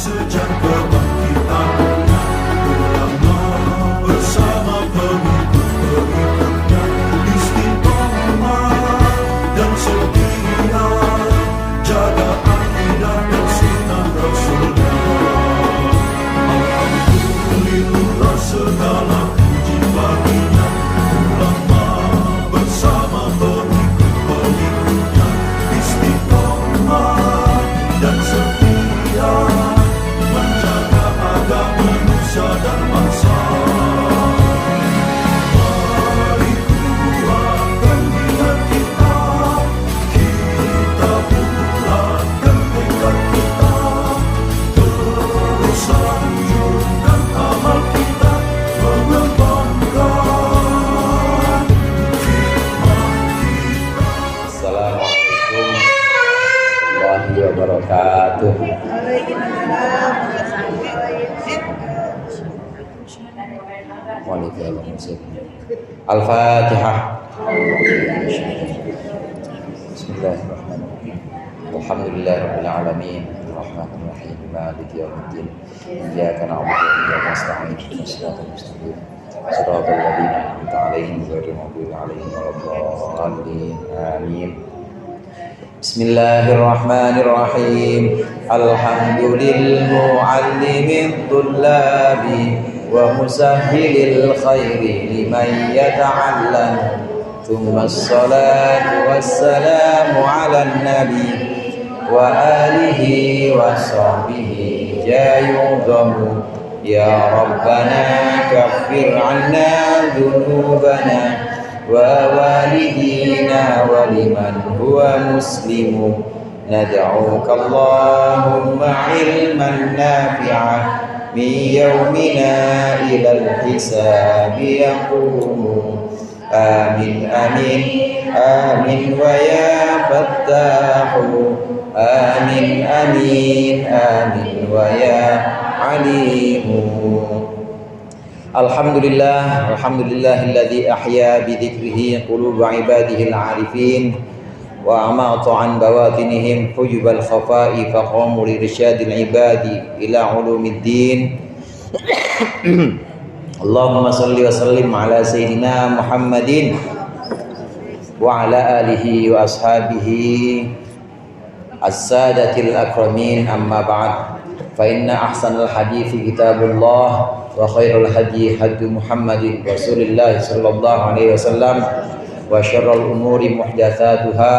sejak kebangkitannya, ulama bersama pengikut-pengikutnya istiqomah dan setia jaga akidah dan sunnah Rasulnya. Alhamdulillah segala puji baginya, ulama bersama pengikut-pengikutnya istiqomah dan setia menjaga agama manusia dan bangsa. Mari kuatkan niat kita, kita bulatkan tekad kita, terus lanjutkan amal kita, mengembangkan hikmah kita. Assalamualaikum warahmatullahi wabarakatuh. Al-Fatihah. Bismillahirrahmanirrahim. Alhamdulillahirabbil alamin, arrahmanir rahim, maliki yaumiddin. Iyyaka na'budu wa iyyaka nasta'in. Shiratal mustaqim. Shiratal ladzina an'amta 'alaihim ghairil maghdubi 'alaihim waladdallin. Amin. Bismillahirrahmanirrahim. Alhamdulillahil mu'allimit tullabi wa musahhilil khairi liman yata'allam. Tsumma assalatu wassalamu 'alan nabi wa alihi wa sahbihi jayudamu. Ya Rabbana kaffir 'anna dhunubana wa walidina wa liman huwa muslimu. Nad'uka Allahumma ilman nafi'a min yawmina ilal hisabi yaqumu. Amin amin amin wa ya fattahu. Amin amin amin wa ya alimu. Alhamdulillah, alhamdulillahilladzi ahya bi dzikrihi quluba ibadihi al-arifin wa amata an bawatinihim hujubal khafa'i faqamu li irsyadil ibadi ila ulumiddin. Allahumma salli wa sallim ala sayyidina Muhammadin wa ala alihi wa ashabihi as-sadatil akramin, amma ba'd. Fa inna ahsanal hadithi kitabullah wa khairul hadi hadi Muhammadin Rasulillah sallallahu alaihi wasallam wa syarrul umuri muhdatsatuha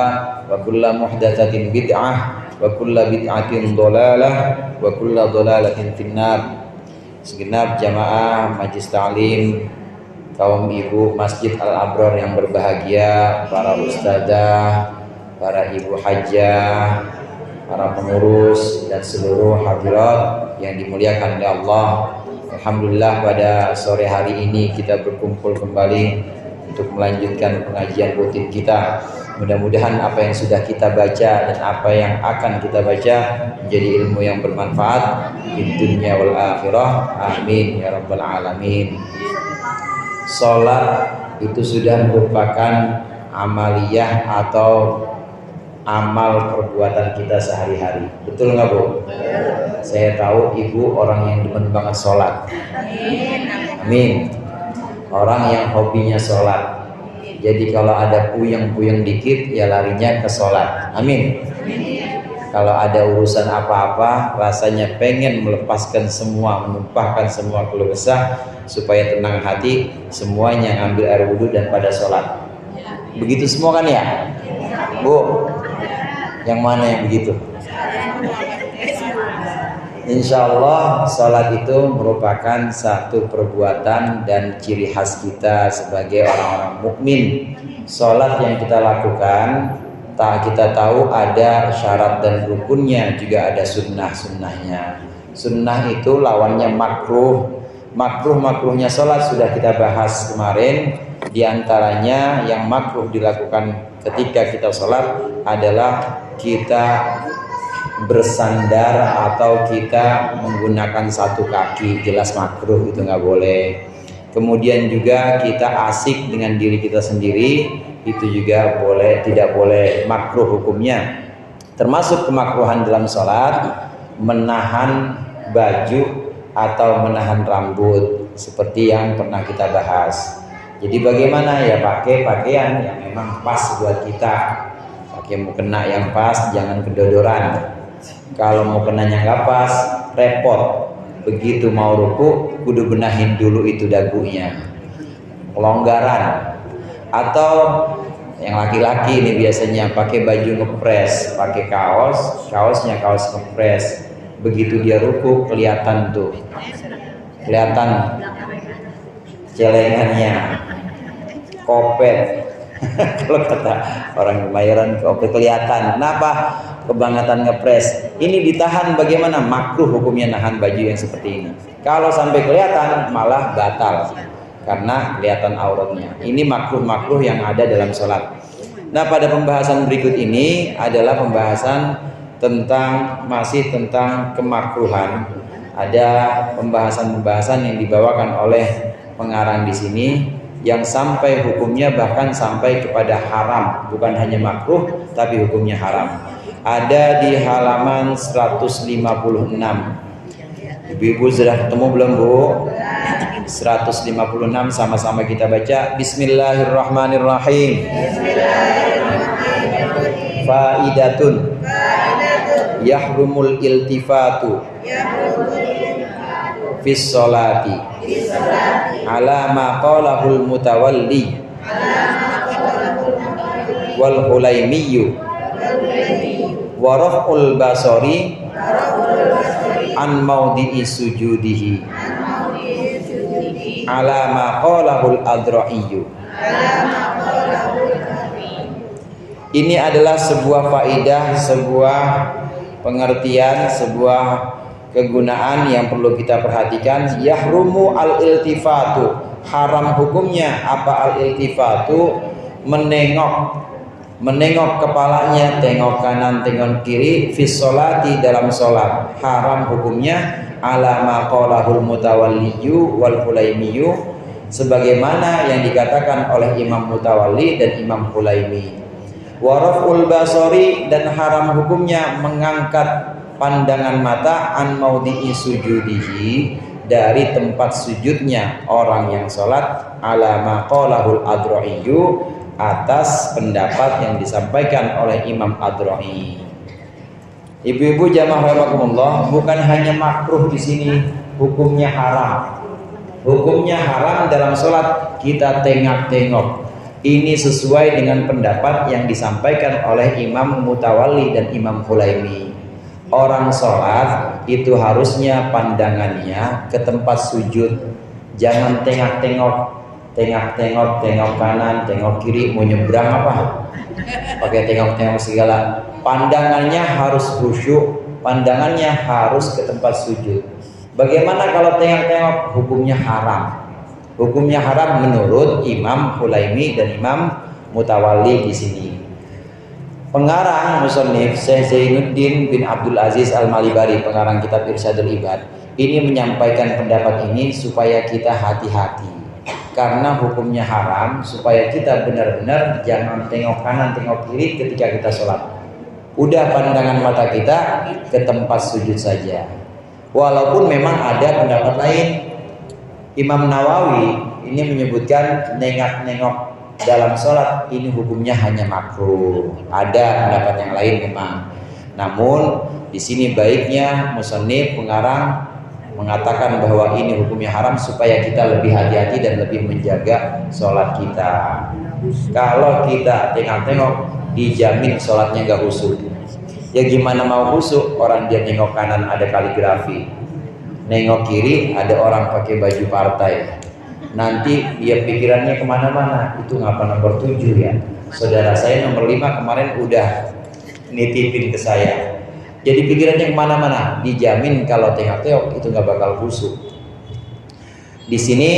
wa kullu muhdatsatin bid'ah wa kullu bid'atin dhalalah wa kullu dhalalatin finnar. Segenap jamaah Majlis Ta'lim, kaum ibu Masjid Al-Abrar yang berbahagia, para ustazah, para ibu hajjah, para pengurus dan seluruh hadirat yang dimuliakan oleh Allah. Alhamdulillah pada sore hari ini kita berkumpul kembali untuk melanjutkan pengajian rutin kita. Mudah-mudahan apa yang sudah kita baca dan apa yang akan kita baca menjadi ilmu yang bermanfaat di dunia wal akhirah. Amin ya rabbal alamin. Salat itu sudah merupakan amaliyah atau amal perbuatan kita sehari-hari. Betul nggak Bu? Saya tahu ibu orang yang demen banget sholat. Amin. Orang yang hobinya sholat. Jadi kalau ada puyeng-puyeng dikit ya larinya ke sholat. Amin. Kalau ada urusan apa-apa rasanya pengen melepaskan semua, menumpahkan semua keluh kesah supaya tenang hati, semuanya ngambil air wudhu dan pada sholat. Begitu semua kan ya? Bu, yang mana yang begitu? Insya Allah salat itu merupakan satu perbuatan dan ciri khas kita sebagai orang-orang mukmin. Salat yang kita lakukan, kita tahu ada syarat dan rukunnya, juga ada sunnah-sunnahnya. Sunnah itu lawannya makruh. Makruh-makruhnya salat sudah kita bahas kemarin. Di antaranya yang makruh dilakukan ketika kita salat adalah kita bersandar atau kita menggunakan satu kaki, jelas makruh, itu nggak boleh. Kemudian juga kita asik dengan diri kita sendiri, itu juga boleh, tidak boleh, makruh hukumnya. Termasuk kemakruhan dalam sholat menahan baju atau menahan rambut seperti yang pernah kita bahas. Jadi bagaimana ya, pakai pakaian yang memang pas buat kita. Pakai mukena yang pas, jangan kedodoran. Kalau mukenanya nggak pas, repot. Begitu mau ruku, kudu benahin dulu itu dagunya. Kelonggaran. Atau yang laki-laki ini biasanya pakai baju ngepres, pakai kaosnya kaos ngepres. Begitu dia ruku kelihatan tuh, kelihatan celengannya, kopet. Kalau kata orang Kemayoran, kopet kelihatan. Kenapa? Kebangetan ngepres. Ini ditahan bagaimana? Makruh hukumnya nahan baju yang seperti ini. Kalau sampai kelihatan malah batal karena kelihatan auratnya. Ini makruh-makruh yang ada dalam sholat. Nah, pada pembahasan berikut ini adalah pembahasan masih tentang kemakruhan. Ada pembahasan-pembahasan yang dibawakan oleh pengarang di sini yang sampai hukumnya bahkan sampai kepada haram, bukan hanya makruh tapi hukumnya haram. Ada di halaman 156. Ibu-ibu sudah ketemu belum, Bu? 156 sama-sama kita baca. Bismillahirrahmanirrahim. Faidatun. Yahrumul iltifatu fis sholati ala ma qalahul mutawalli wal hulaimiyyu wa raf'ul basari an maudhi'i sujudihi ala ma qalahul adra'iyyu. Ini adalah sebuah faidah, sebuah pengertian, sebuah kegunaan yang perlu kita perhatikan. Yahrumu al-iltifatu, haram hukumnya apa al-iltifatu? Menengok kepalanya, tengok kanan, tengok kiri, fis sholati, dalam sholat. Haram hukumnya ala ma qalahul mutawalliyu wal hulaimiyyu, sebagaimana yang dikatakan oleh Imam Mutawalli dan Imam Hulaimi. Waraful basori, dan haram hukumnya mengangkat pandangan mata an maudhi'i sujudihi, dari tempat sujudnya orang yang sholat, ala ma qalahul adra'iyyu, atas pendapat yang disampaikan oleh Imam Adra'i. Ibu-ibu jamaah rahimakumullah, bukan hanya makruh di sini, hukumnya haram. Hukumnya haram dalam sholat kita tengok-tengok. Ini sesuai dengan pendapat yang disampaikan oleh Imam Mutawalli dan Imam Hulaimi. Orang sholat itu harusnya pandangannya ke tempat sujud, jangan tengok-tengok, tengok kanan, tengok kiri, mau nyebrang apa? Pakai tengok-tengok segala. Pandangannya harus khusyuk, pandangannya harus ke tempat sujud. Bagaimana kalau tengok-tengok? Hukumnya haram. Hukumnya haram menurut Imam Hulaimi dan Imam Mutawalli di sini. Pengarang musannif Syekh Zainuddin bin Abdul Aziz Al-Malibari, pengarang kitab Irsyadul Ibad, ini menyampaikan pendapat ini supaya kita hati-hati. Karena hukumnya haram, supaya kita benar-benar jangan tengok kanan, tengok kiri ketika kita sholat. Udah pandangan mata kita ke tempat sujud saja. Walaupun memang ada pendapat lain. Imam Nawawi ini menyebutkan nengok-nengok dalam sholat ini hukumnya hanya makruh. Ada pendapat yang lain memang. Namun di sini baiknya musannif pengarang mengatakan bahwa ini hukumnya haram supaya kita lebih hati-hati dan lebih menjaga sholat kita. Kalau kita tengok-tengok, dijamin sholatnya nggak khusyuk. Ya gimana mau khusyuk? Orang dia nengok kanan ada kaligrafi, nengok kiri ada orang pakai baju partai. Nanti dia pikirannya kemana-mana. Itu ngapa nomor 7 ya? Saudara saya nomor 5 kemarin udah nitipin ke saya. Jadi pikirannya kemana-mana. Dijamin kalau tengok-tengok itu nggak bakal khusyuk. Di sini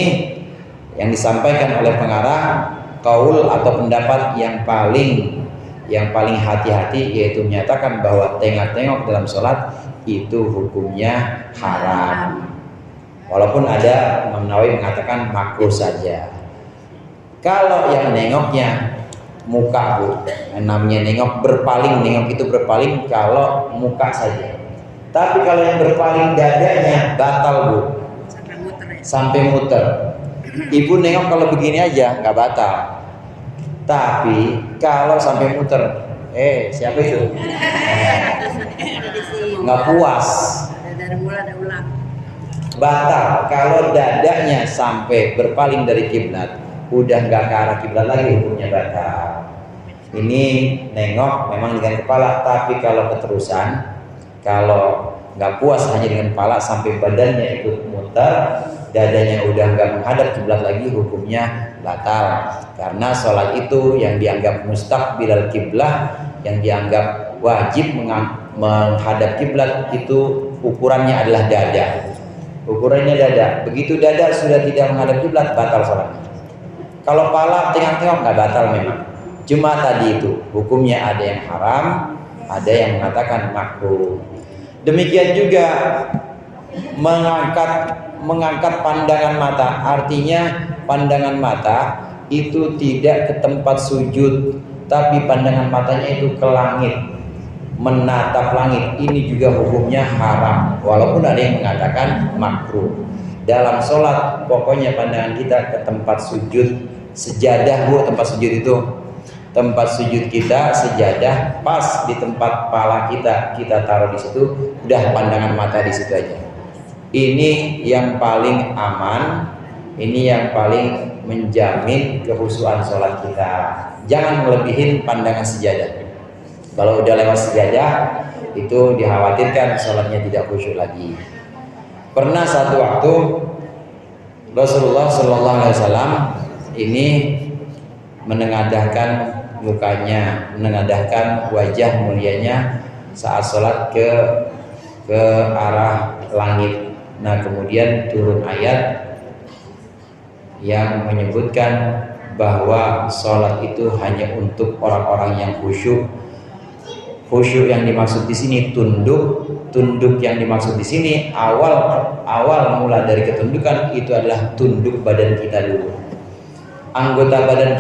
yang disampaikan oleh pengarang, kaul atau pendapat yang paling hati-hati, yaitu menyatakan bahwa tengok-tengok dalam sholat itu hukumnya haram. Walaupun ada Imam Nawawi mengatakan makruh saja. Kalau yang nengoknya muka, Bu, namanya nengok berpaling, nengok itu berpaling kalau muka saja. Tapi kalau yang berpaling dadanya batal Bu, Sampai muter ya. sampai muter. Ibu nengok kalau begini aja nggak batal. Tapi kalau sampai muter, siapa itu? Nggak puas. Dari mula ada ulang. Batal kalau dadanya sampai berpaling dari kiblat, udah nggak ke arah kiblat lagi, hukumnya batal. Ini nengok memang dengan kepala, tapi kalau keterusan, kalau nggak puas hanya dengan kepala sampai badannya ikut muter, dadanya udah nggak menghadap kiblat lagi, hukumnya batal. Karena sholat itu yang dianggap mustaqbilal kiblah, yang dianggap wajib menghadap kiblat itu ukurannya adalah dada. Ukurannya dada. Begitu dada sudah tidak menghadap kiblat, batal sholatnya. Kalau pala tengok-tengok nggak batal memang. Cuma tadi itu hukumnya ada yang haram, ada yang mengatakan makruh. Demikian juga mengangkat pandangan mata. Artinya pandangan mata itu tidak ke tempat sujud, tapi pandangan matanya itu ke langit, menatap langit. Ini juga hukumnya haram, walaupun ada yang mengatakan makruh. Dalam sholat pokoknya pandangan kita ke tempat sujud, sejadah Bu, tempat sujud itu tempat sujud kita, sejadah pas di tempat pala kita taruh di situ, udah pandangan mata di situ aja. Ini yang paling aman, ini yang paling menjamin kehusuan sholat kita. Jangan melebihin pandangan sejadah. Kalau udah lewat sejadah, itu dikhawatirkan sholatnya tidak khusyuk lagi. Pernah satu waktu Rasulullah SAW ini menengadahkan mukanya, menengadahkan wajah mulianya saat sholat ke arah langit. Nah, kemudian turun ayat yang menyebutkan bahwa sholat itu hanya untuk orang-orang yang khusyuk. Khusyuk yang dimaksud di sini tunduk yang dimaksud di sini awal mula dari ketundukan itu adalah tunduk badan kita dulu. Anggota badan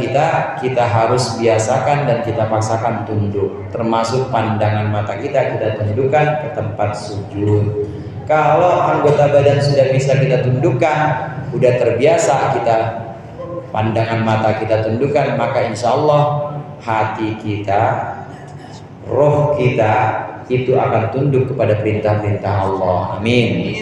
kita harus biasakan dan kita paksakan tunduk, termasuk pandangan mata kita tundukkan ke tempat sujud. Kalau anggota badan sudah bisa kita tundukkan, udah terbiasa kita pandangan mata kita tundukkan, maka insya Allah hati kita, roh kita itu akan tunduk kepada perintah-perintah Allah. Amin.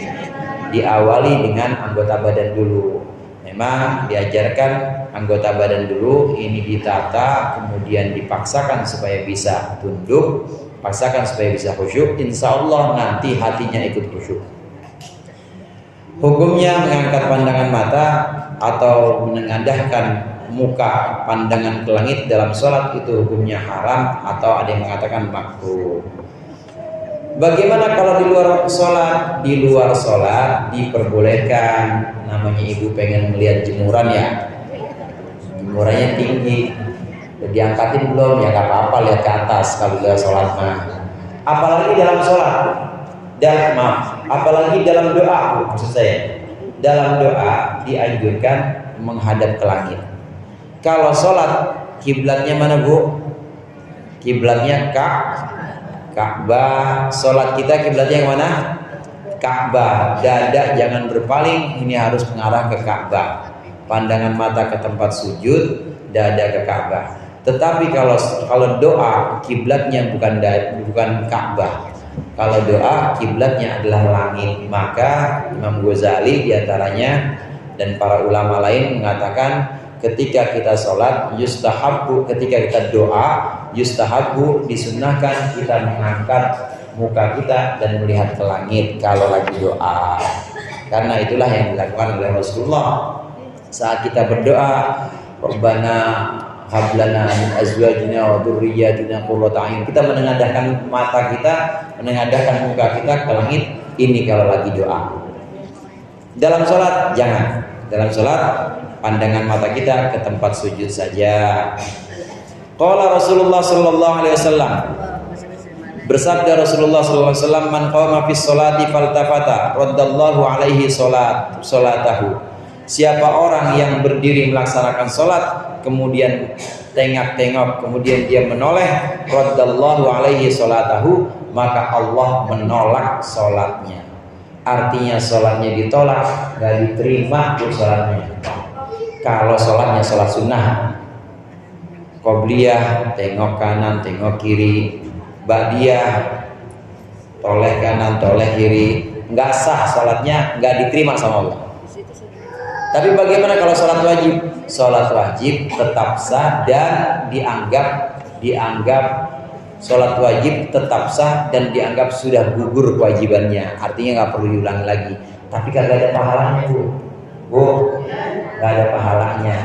Diawali dengan anggota badan dulu. Memang diajarkan anggota badan dulu, ini ditata, kemudian dipaksakan supaya bisa tunduk, paksakan supaya bisa khusyuk. Insya Allah nanti hatinya ikut khusyuk. Hukumnya mengangkat pandangan mata atau menengadahkan muka pandangan ke langit dalam sholat itu hukumnya haram atau ada yang mengatakan makruh. Bagaimana kalau di luar sholat? Di luar sholat diperbolehkan. Namanya ibu pengen melihat jemuran ya, jemurannya tinggi, diangkatin belum? Ya nggak apa-apa, lihat ke atas kalau udah sholat mah. Apalagi dalam sholat, apalagi dalam doa, maksud saya dalam doa dianjurkan menghadap ke langit. Kalau sholat kiblatnya mana Bu? Kiblatnya Ka'bah. Sholat kita kiblatnya yang mana? Ka'bah. Dada jangan berpaling, ini harus mengarah ke Ka'bah. Pandangan mata ke tempat sujud, dada ke Ka'bah. Tetapi kalau doa kiblatnya bukan Ka'bah. Kalau doa kiblatnya adalah langit, maka Imam Ghazali diantaranya dan para ulama lain mengatakan ketika kita sholat yustahabbu, ketika kita doa yustahabbu, disunnahkan kita mengangkat muka kita dan melihat ke langit kalau lagi doa. Karena itulah yang dilakukan oleh Rasulullah saat kita berdoa, Rabbana hablana min azwajina wa dzurriyyatina qurrata a'yun. Kita menengadahkan mata kita, menengadahkan muka kita ke langit. Ini kalau lagi doa. Dalam sholat jangan. Dalam sholat pandangan mata kita ke tempat sujud saja. Qala Rasulullah sallallahu alaihi wasallam, bersabda Rasulullah sallallahu alaihi wasallam, man qama fis sholati faltafata raddallahu alaihi salatahu. Siapa orang yang berdiri melaksanakan sholat kemudian tengok-tengok kemudian dia menoleh, raddallahu alaihi salatahu, maka Allah menolak salatnya. Artinya salatnya ditolak, nggak diterima tuh salatnya. Kalau salatnya salat sunnah, qobliyah tengok kanan tengok kiri, ba'diyah toleh kanan toleh kiri, nggak sah salatnya, nggak diterima sama Allah. Tapi bagaimana kalau salat wajib? Salat wajib tetap sah dan dianggap salat wajib tetap sah dan dianggap sudah gugur kewajibannya. Artinya nggak perlu diulangi lagi. Tapi kagak ada pahalanya tuh, nggak ada pahalanya.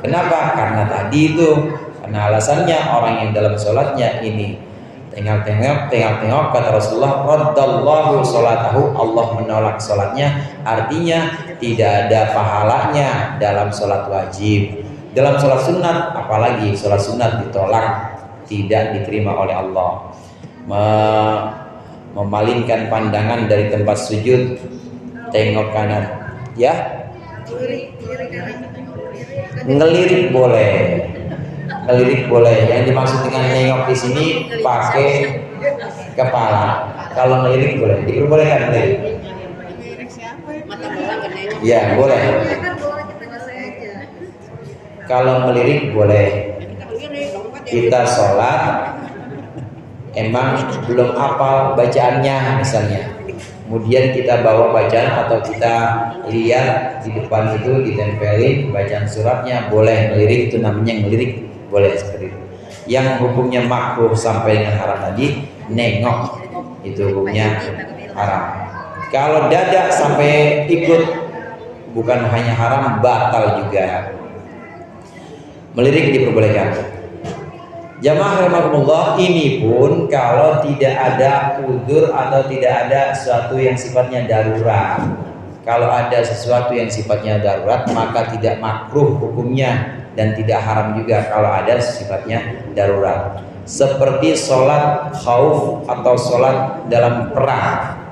Kenapa? Karena tadi itu, karena alasannya orang yang dalam salatnya ini tengok kata Rasulullah, raddallahu salatahu, Allah menolak salatnya. Artinya tidak ada pahalanya dalam salat wajib. Dalam salat sunat, apalagi salat sunat ditolak, tidak diterima oleh Allah. Memalingkan pandangan dari tempat sujud, tengok kanan, ya. Ngelirik boleh. Ngelirik boleh. Yang dimaksud dengan nengok di sini pakai kepala. Kalau ngelirik boleh. Diperbolehkan ngelirik. Ya boleh. Kalau ngelirik boleh. Kita sholat, emang belum hafal bacaannya misalnya. Kemudian kita bawa bacaan atau kita lihat di depan itu ditempelin bacaan suratnya, boleh ngelirik, itu namanya ngelirik. Boleh seperti itu. Yang hukumnya makruh sampai dengan haram tadi, nengok, itu hukumnya haram. Kalau dadak sampai ikut, bukan hanya haram, batal juga. Melirik diperbolehkan. Jamaah rahimakumullah, ini pun kalau tidak ada udzur atau tidak ada sesuatu yang sifatnya darurat. Kalau ada sesuatu yang sifatnya darurat, maka tidak makruh hukumnya dan tidak haram juga kalau ada sifatnya darurat. Seperti sholat khauf atau sholat dalam perang.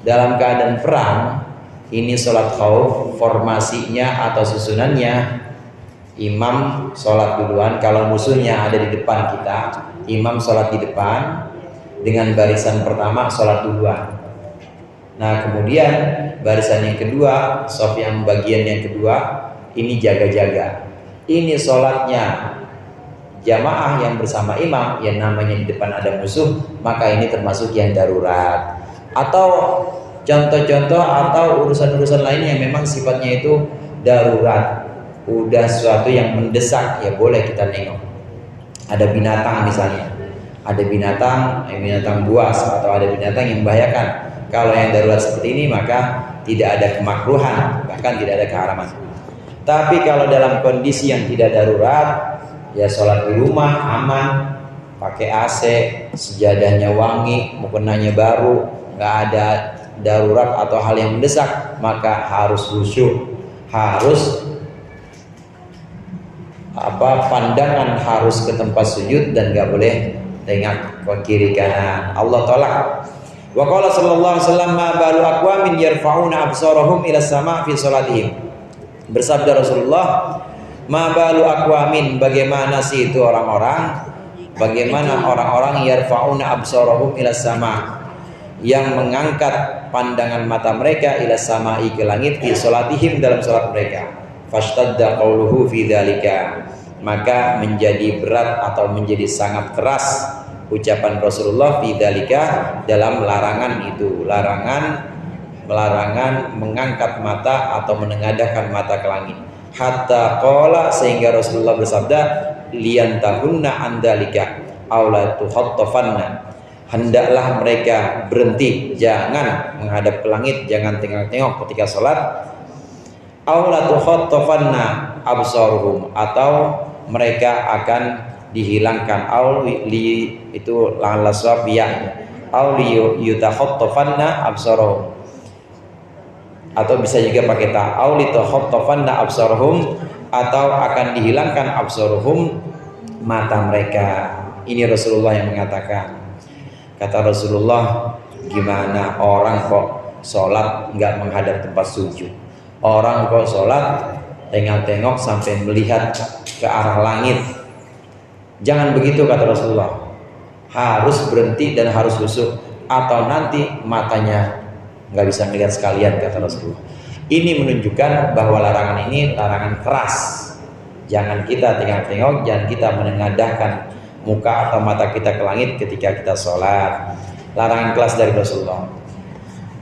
Dalam keadaan perang, ini sholat khauf, formasinya atau susunannya, imam sholat duluan. Kalau musuhnya ada di depan kita, imam sholat di depan dengan barisan pertama sholat duluan. Nah kemudian barisan yang kedua, shaf yang bagian yang kedua, ini jaga-jaga. Ini sholatnya jamaah yang bersama imam, yang namanya di depan ada musuh, maka ini termasuk yang darurat. Atau contoh-contoh atau urusan-urusan lain yang memang sifatnya itu darurat, udah sesuatu yang mendesak, ya boleh kita nengok. Ada binatang misalnya, ada binatang buas atau ada binatang yang membahayakan. Kalau yang darurat seperti ini maka tidak ada kemakruhan, bahkan tidak ada keharaman. Tapi kalau dalam kondisi yang tidak darurat, ya sholat di rumah aman, pakai AC, sejadahnya wangi, mukenanya baru, nggak ada darurat atau hal yang mendesak, maka harus khusyuk, harus pandangan harus ke tempat sujud dan nggak boleh tengok ke kiri kanan. Allah tolak. Wa qala sallallahu alaihi wasallam ma balu aqwamin yarfa'una absarahum ila sama' fi salatihim. Bersabda Rasulullah, ma balu aqwamin, bagaimana sih itu orang-orang, bagaimana orang-orang yarfa'una absarahum ila sama', yang mengangkat pandangan mata mereka ila sama'i, ke langit, fi salatihim, dalam salat mereka. Fashtadda qauluhu fi dzalika, maka menjadi berat atau menjadi sangat keras ucapan Rasulullah fi dzalika, dalam larangan itu, larangan mengangkat mata atau menengadahkan mata ke langit. Hatta qala, sehingga Rasulullah bersabda, liyantahunna andalika aw la tuhattafanna, hendaklah mereka berhenti, jangan menghadap ke langit, jangan tengok-tengok ketika salat. Aw la tuhattafanna absaruhum, atau mereka akan dihilangkan. Aw li, itu la swabiyah, aw li yutakhattafanna absaruhum, atau bisa juga pakai ta'aw li takhattafanna absaruhum, atau akan dihilangkan absaruhum, mata mereka. Ini Rasulullah yang mengatakan. Kata Rasulullah, gimana orang kok sholat nggak menghadap tempat sujud, orang kok sholat tengok-tengok sampai melihat ke arah langit, Jangan begitu kata Rasulullah. Harus berhenti dan harus khusyuk, atau nanti matanya nggak bisa melihat sekalian kata Rasulullah. Ini menunjukkan bahwa larangan ini larangan keras. Jangan kita tengok-tengok, jangan kita menengadahkan muka atau mata kita ke langit ketika kita sholat. Larangan keras dari Rasulullah.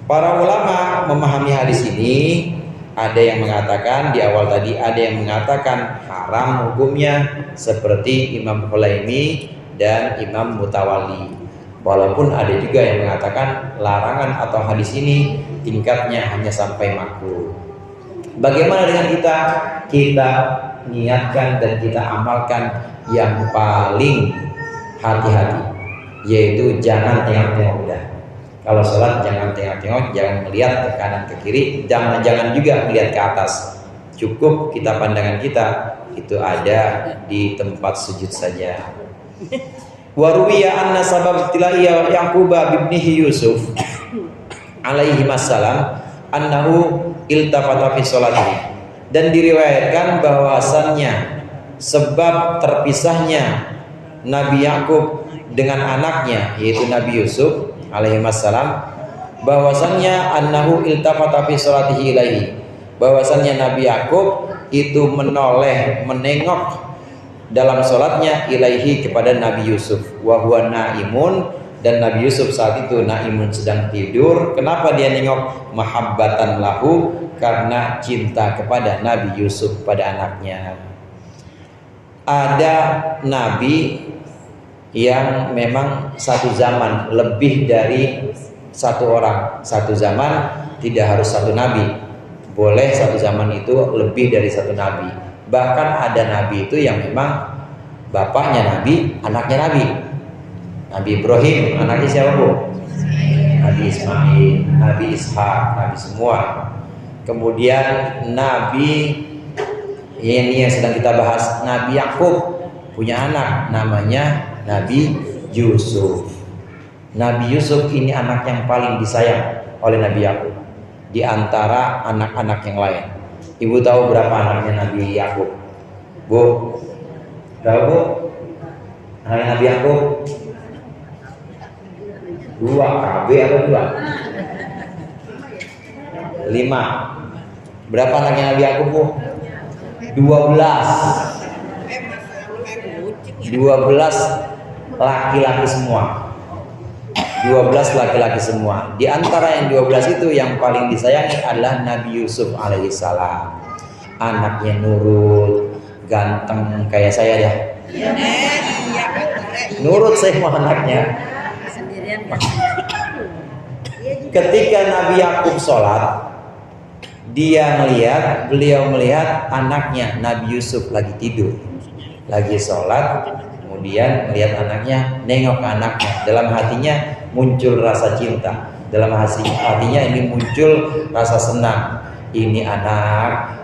Para ulama memahami hadis ini, ada yang mengatakan di awal tadi, ada yang mengatakan haram hukumnya seperti Imam Hulaimi dan Imam Mutawalli. Walaupun ada juga yang mengatakan larangan atau hadis ini tingkatnya hanya sampai makruh. Bagaimana dengan kita? Kita niatkan dan kita amalkan yang paling hati-hati, yaitu jangan tengok-tengok udah. Kalau sholat jangan tengok-tengok, jangan melihat ke kanan ke kiri, jangan juga melihat ke atas. Cukup kita pandangan kita itu ada di tempat sujud saja. Waruwiya anna sabab tilaiya Yaqub ibnihi Yusuf alaihi wassalam annahu iltafata fi sholatihi. Dan diriwayatkan bahwasannya sebab terpisahnya Nabi Yakub dengan anaknya yaitu Nabi Yusuf alaihi wassalam, bahwasannya annahu iltafata fi sholatihi ilaihi, bahwasannya Nabi Yakub itu menengok dalam sholatnya ilaihi kepada Nabi Yusuf, wa huwa naimun, dan Nabi Yusuf saat itu naimun sedang tidur. Kenapa dia nengok? Mahabbatan lahu, karena cinta kepada Nabi Yusuf pada anaknya. Ada nabi yang memang satu zaman lebih dari satu orang. Satu zaman tidak harus satu nabi, boleh satu zaman itu lebih dari satu nabi. Bahkan ada nabi itu yang memang bapaknya nabi, anaknya nabi. Nabi Ibrahim anaknya siapa bu? Nabi Ismail, Nabi Ishak, Nabi semua. Kemudian Nabi ini yang sedang kita bahas, Nabi Yakub punya anak namanya Nabi Yusuf. Nabi Yusuf ini anak yang paling disayang oleh Nabi Yakub di antara anak-anak yang lain. Ibu tahu berapa anaknya Nabi Yakub? Bu, tahu bu? Anaknya Nabi Yakub? 2 KB atau 2? 5. Berapa anaknya Nabi Yakub bu? 12 laki-laki semua. 12 laki-laki semua. Di antara yang 12 itu yang paling disayangi adalah Nabi Yusuf alaihissalam. Anaknya nurut, ganteng kayak saya dah. Nurut semua anaknya. Ketika Nabi Yakub sholat, beliau melihat anaknya Nabi Yusuf lagi tidur, lagi sholat, kemudian melihat anaknya, nengok ke anaknya, dalam hatinya muncul rasa cinta, dalam hatinya ini muncul rasa senang. Ini anak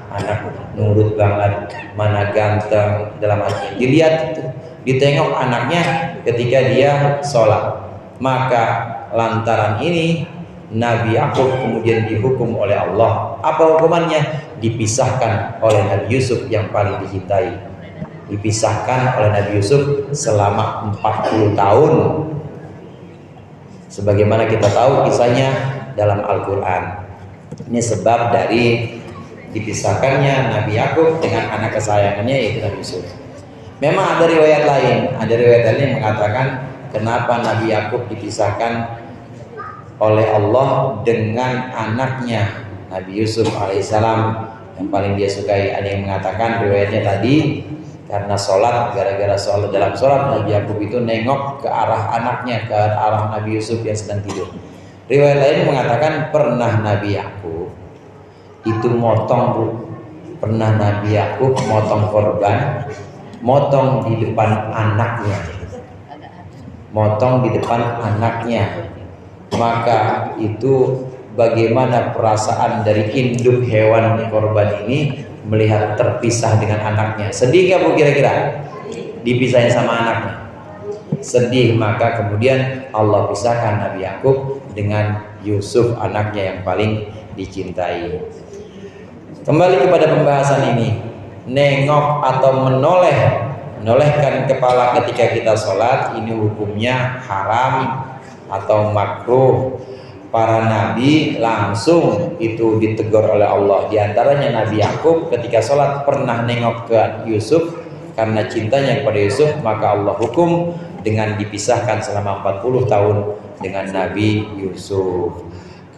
nurut banget, mana ganteng, dalam hatinya. Dilihat itu, ditengok anaknya ketika dia sholat. Maka lantaran ini Nabi Yakub kemudian dihukum oleh Allah. Apa hukumannya? Dipisahkan oleh Nabi Yusuf yang paling dicintai. Dipisahkan oleh Nabi Yusuf selama 40 tahun. Sebagaimana kita tahu kisahnya dalam Al-Quran. Ini sebab dari dipisahkannya Nabi Yakub dengan anak kesayangannya yaitu Nabi Yusuf. Memang ada riwayat lain yang mengatakan kenapa Nabi Yakub dipisahkan oleh Allah dengan anaknya Nabi Yusuf alaihissalam yang paling dia sukai. Ada yang mengatakan riwayatnya tadi karena sholat, gara-gara sholat, dalam sholat Nabi Yakub itu nengok ke arah anaknya, ke arah Nabi Yusuf yang sedang tidur. Riwayat lain mengatakan pernah Nabi Yakub itu pernah Nabi Yakub motong korban, motong di depan anaknya. Maka itu bagaimana perasaan dari induk hewan korban ini melihat terpisah dengan anaknya. Sedih gak bu kira-kira? Dipisahin sama anaknya. Sedih. Maka kemudian Allah pisahkan Nabi Yakub dengan Yusuf anaknya yang paling dicintai. Kembali kepada pembahasan ini, nengok atau menoleh Menolehkan kepala ketika kita sholat ini hukumnya haram atau makruh. Para nabi langsung itu ditegur oleh Allah. Di antaranya Nabi Yakub ketika sholat pernah nengok ke Yusuf karena cintanya kepada Yusuf, maka Allah hukum dengan dipisahkan selama 40 tahun dengan Nabi Yusuf.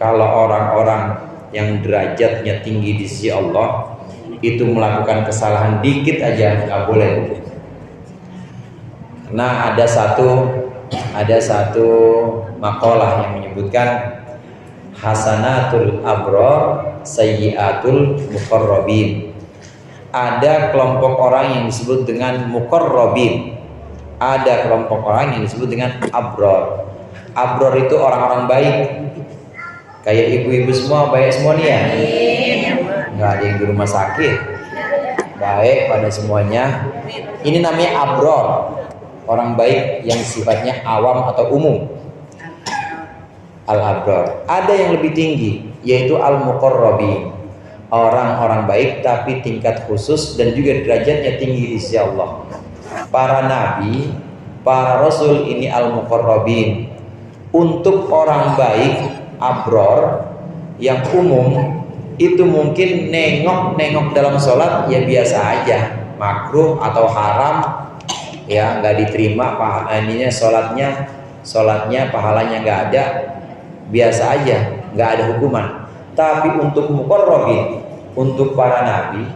Kalau orang-orang yang derajatnya tinggi di sisi Allah itu melakukan kesalahan dikit aja nggak boleh. Nah, ada satu makalah yang menyebutkan hasanatul abrar sayyiatul muqarrabin. Ada kelompok orang yang disebut dengan muqarrabin. Ada kelompok orang yang disebut dengan abrar. Abrar itu orang-orang baik. Kayak ibu-ibu semua baik semua nih ya. Nggak ada yang di rumah sakit. Baik pada semuanya. Ini namanya abrar. Orang baik yang sifatnya awam atau umum. Al-abrar. Ada yang lebih tinggi, yaitu al-muqarrabin. Orang-orang baik tapi tingkat khusus dan juga derajatnya tinggi di sisi Allah. Para nabi, para rasul ini al-muqarrabin. Untuk orang baik, abrar yang umum itu mungkin nengok dalam sholat ya biasa aja, makruh atau haram. Ya nggak diterima ininya sholatnya pahalanya nggak ada, biasa aja, nggak ada hukuman. Tapi untuk muqarrabin, untuk para nabi,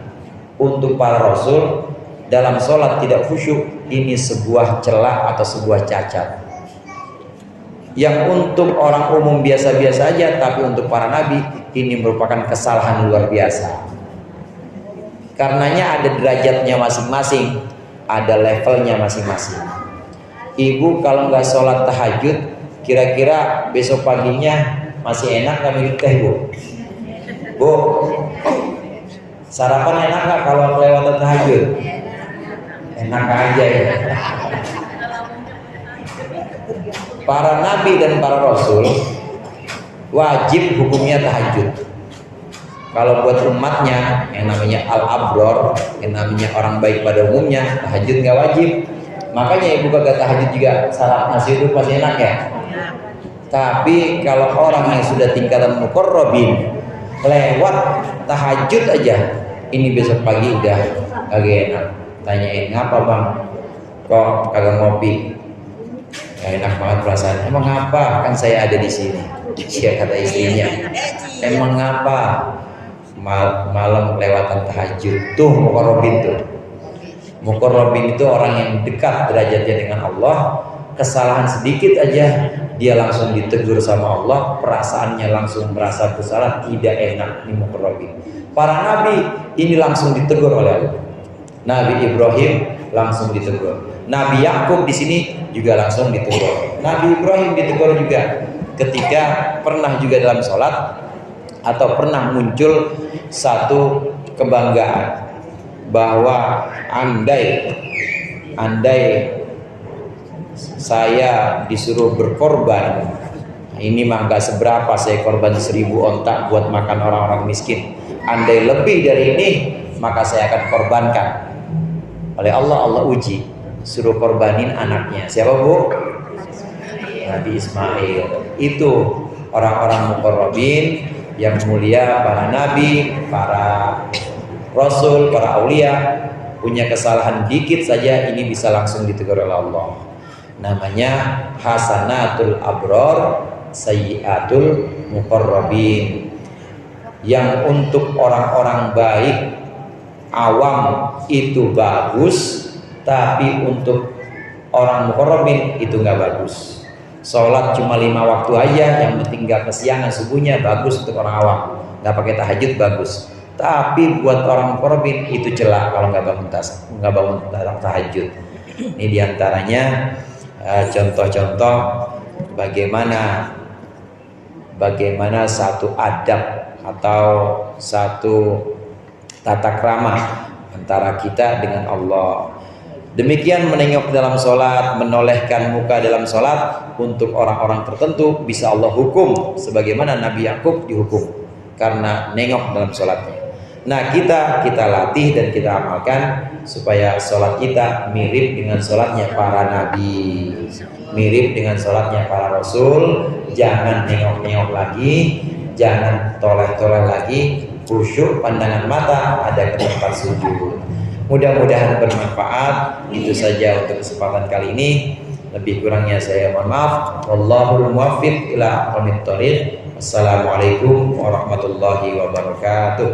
untuk para rasul dalam sholat tidak khusyuk, ini sebuah celah atau sebuah cacat. Yang untuk orang umum biasa-biasa aja, tapi untuk para nabi ini merupakan kesalahan luar biasa. Karenanya ada derajatnya masing-masing, ada levelnya masing-masing. Ibu kalau nggak sholat tahajud, kira-kira besok paginya masih enak nggak minum teh, Bu? Bu, sarapan enak nggak kalau kelewatan tahajud? Enak aja ya. Para nabi dan para rasul wajib hukumnya tahajud. Kalau buat umatnya yang namanya al-abrar, yang namanya orang baik pada umumnya, tahajud nggak wajib. Makanya ibu kagak tahajud juga, salat nasi uduk masih enak ya. Tapi kalau orang yang sudah tingkatan muqarrabin lewat tahajud aja, ini besok pagi udah kagak enak. Tanyain ngapa bang, kok kagak ngopi? Gak enak banget perasaan. Emang ngapa? Kan saya ada di sini. Dia kata istrinya. Emang ngapa? Malam kelewatan tahajud. Tuh muqarrabin tuh. Muqarrabin itu orang yang dekat derajatnya dengan Allah. Kesalahan sedikit aja dia langsung ditegur sama Allah, perasaannya langsung merasa bersalah, tidak enak. Ini muqarrabin. Para nabi ini langsung ditegur oleh Allah. Nabi Ibrahim langsung ditegur. Nabi Yakub di sini juga langsung ditegur. Nabi Ibrahim ditegur juga ketika pernah juga dalam sholat atau pernah muncul satu kebanggaan bahwa andai saya disuruh berkorban, ini mah gak seberapa, saya korban 1000 ontak buat makan orang-orang miskin. Andai lebih dari ini maka saya akan korbankan. Oleh Allah uji, suruh korbanin anaknya. Siapa, Bu? Nabi Ismail. Itu orang-orang muqarrabin yang mulia, para nabi, para rasul, para aulia. Punya kesalahan dikit saja ini bisa langsung ditegur oleh Allah. Namanya hasanatul abrar sayyiatul muqarrabin. Yang untuk orang-orang baik awam itu bagus, tapi untuk orang muqarrabin itu nggak bagus. Sholat cuma 5 waktu aja, yang penting nggak kesiangan subuhnya, bagus untuk orang awam. Nggak pakai tahajud bagus. Tapi buat orang muqarrabin itu celak kalau nggak bangun tahajud. Ini diantaranya contoh-contoh bagaimana satu adab atau satu tata krama antara kita dengan Allah. Demikian menengok dalam sholat, menolehkan muka dalam sholat untuk orang-orang tertentu bisa Allah hukum sebagaimana Nabi Yakub dihukum karena nengok dalam sholatnya. Nah, kita latih dan kita amalkan supaya sholat kita mirip dengan sholatnya para nabi, mirip dengan sholatnya para rasul. Jangan nengok-nengok lagi, jangan toleh-toleh lagi, khusyuk pandangan mata ada ke tempat sujud. Mudah-mudahan bermanfaat. Itu saja untuk kesempatan kali ini. Lebih kurangnya saya mohon maaf. Wallahul muwaffiq ila aqwamit thoriq. Assalamualaikum warahmatullahi wabarakatuh.